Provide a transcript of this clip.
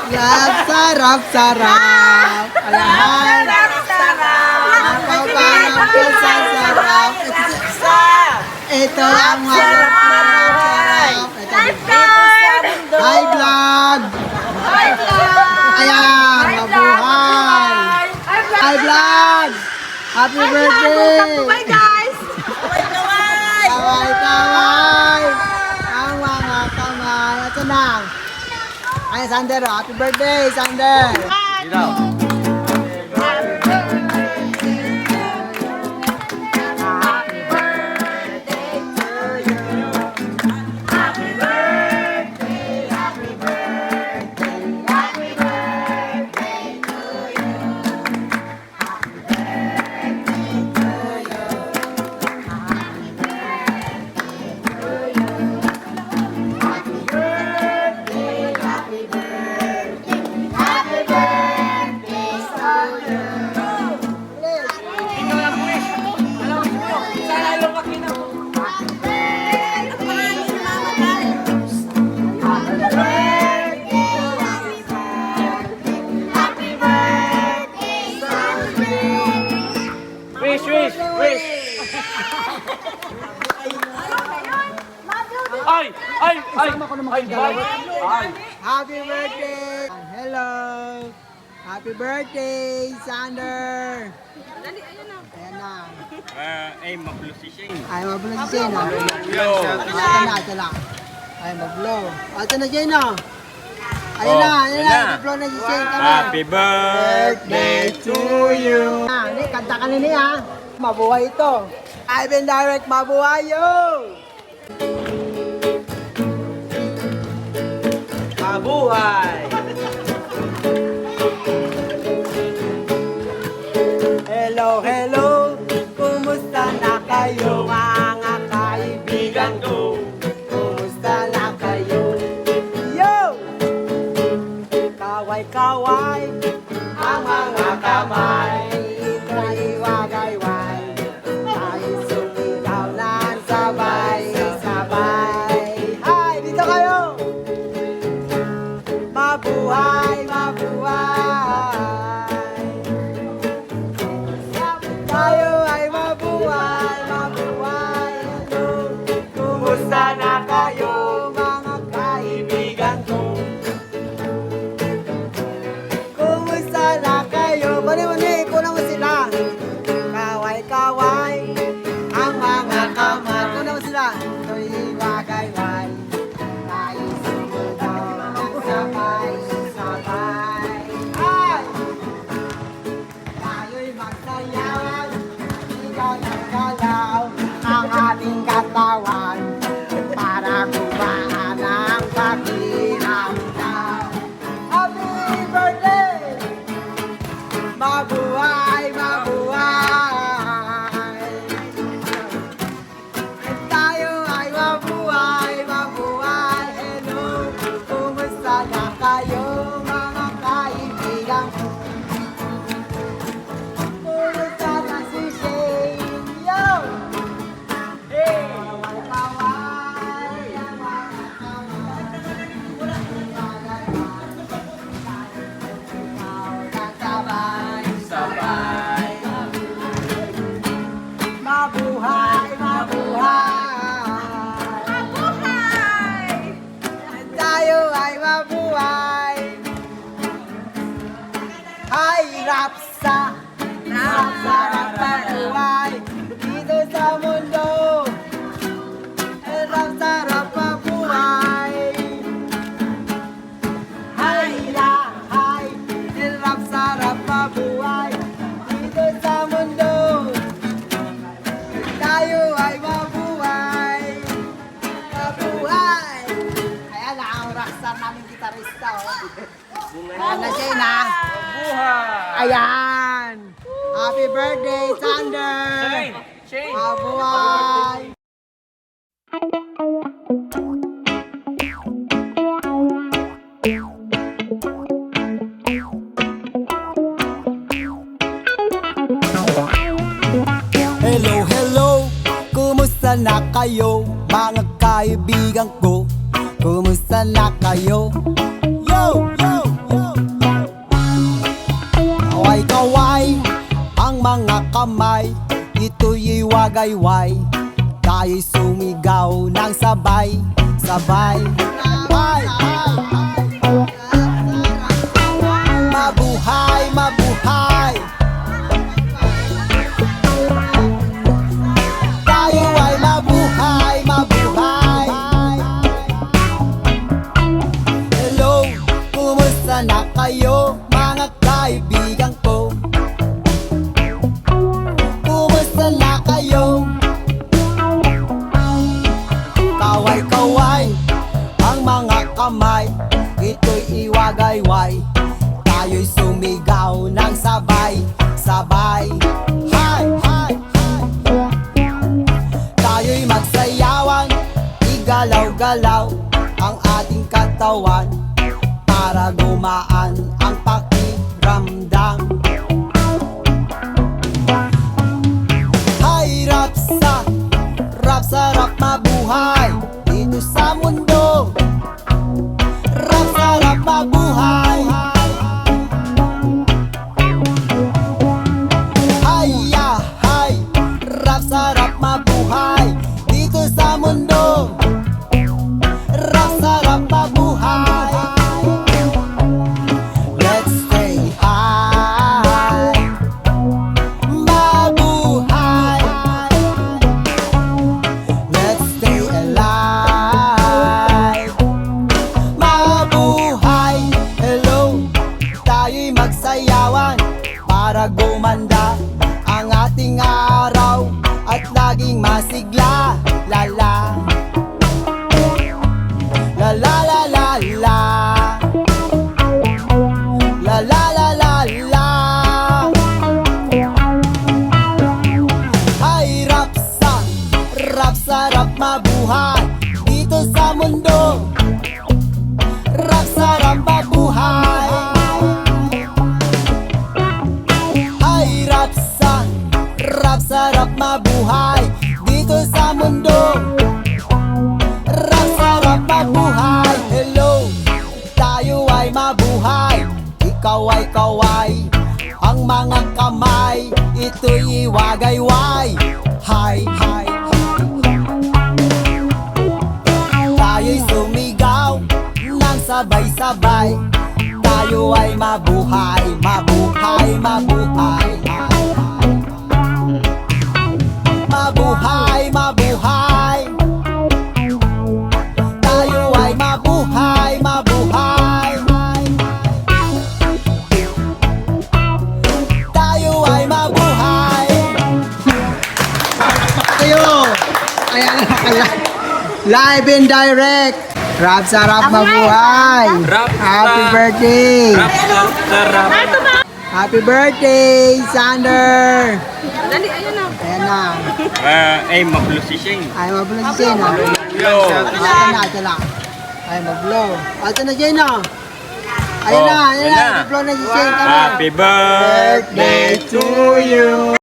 Yan, sarap-sarap. Ayan. Napapanaw ko sa sarap. Ito ang masarap. Hi, vlog. Ayan, mabuhay. Hi, vlog. Happy birthday. Bye guys! Kaway-kaway. Ang mga kamay. Ito na. Ay, Sander, happy birthday, Sander. Happy birthday! Hello! Happy birthday, Sander! Ayan na. Ay, mablo si Shane. Ay, mabulong si Shane. Yo! Ito na. Ay, mablow. Ito na, Shane, no? Ayun na, ayun na. Mablow na si Shane. Happy birthday to you! Hindi, kanta ka nini, ha? Mabuhay ito. Ivan Direct, mabuhay yun! Mabuhay! Hello, hello! Kumusta na kayo mga kaibigan ko? Kumusta na kayo? Yo! Kaway-kaway ang mga kamay. Iwagayway tayo sumigaw ng sabay-sabay. Hi! Dito kayo! Mabuhay, mabuhay. Tayo ay mabuhay, mabuhay. Kumusta na kayo, mga kaibigan ko? Kumusta na kayo? Mani-mani, kunan mo sila. Kaway-kaway, ang mga kamay. Kunan mo sila. Iwagayway. Tayo sumigaw ng sabay-sabay. Ay! Tayo'y magsayaw, sigaw ng galaw ang ating katawan para gumaan ang pakiramdam. Happy birthday! Mabuhay, mabuhay! Tayo ay mabuhay, mabuhay. Hello, kumusta na kayo mga kaibigan ko? Kumusta na si Shane? Yo! Hey! Kaway-kaway, ang mga kamay. Sabay-sabay. Mabuhay, mabuhay. Mabuhay! Tayo ay mabuhay. Hay, Rapsa! Sarap mabuhay dito sa mundo. Sarap mabuhay. Hay, hay, sarap mabuhay dito sa mundo. Tayo ay mabuhay. Mabuhay! Ayan na ang rockstar namin gitarista. Ayan na siya na. Mabuhay! Ayan! Happy birthday, Sander! Shane! Mabuhay! Hello, hello! Kumusta na kayo, mga kaibigan ko? Kumusta na kayo? Yo, yo, Kaway-kaway ang mga kamay, ito'y wagayway. Tayo'y sumigaw ng sabay, sabay. Ay, ay, mabuhay, mabuhay. Tayo ay mabuhay, mabuhay. Hello, kumusta na kayo mga kaibigan ko? Kumusta na kayo? Kaway-kaway ang mga kamay, ito'y iwagayway. Tayo'y sumigaw ng sabay, sabay. Hi, hi, hi. Tayo'y magsayawan, igalaw-galaw ang ating katawan para gumaan ang pakiramdam. Hay, rap sarap mabuhay dito sa mundo. Rap sarap mabuhay. Hay, rap sarap mabuhay dito sa mundo. Rap sarap mabuhay. Let's stay high. Mabuhay. Let's stay alive. Mabuhay. Hello, tayo'y magsayawan para gumanda ang ating araw at laging masigla. La la la la la la la la la la la la. Ay, rap sarap mabuhay dito sa mundo. Rap sarap mabuhay. Ay, rap sarap mabuhay dito sa mundo. Rap sarap mabuhay. Hello, tayo ay mabuhay. Ikaw ay kaway, ang mga kamay, ito'y wagayway. Hi, hi, tayo'y sumigaw ng sabay-sabay. Tayo ay mabuhay, mabuhay, mabuhay. Mabuhay, mabuhay. Tayo ay mabuhay, mabuhay. Tayo ay mabuhay. Tayo! Ayan na pala. Live and direct. Rap sarap mabuhay. Rap Happy sarap. birthday. Rap sarap. Happy birthday, Sander. Dali, ayun na. Ayan na. Ay, mablo si Shane. Ay, mabulong si Jen. Yo. Ate na. Ay, mag-blow. Ate na, Jen, no? Ayun Oh, na, ayun ayun na. na. Mag-blow na si Jen. Come on. Happy birthday to you.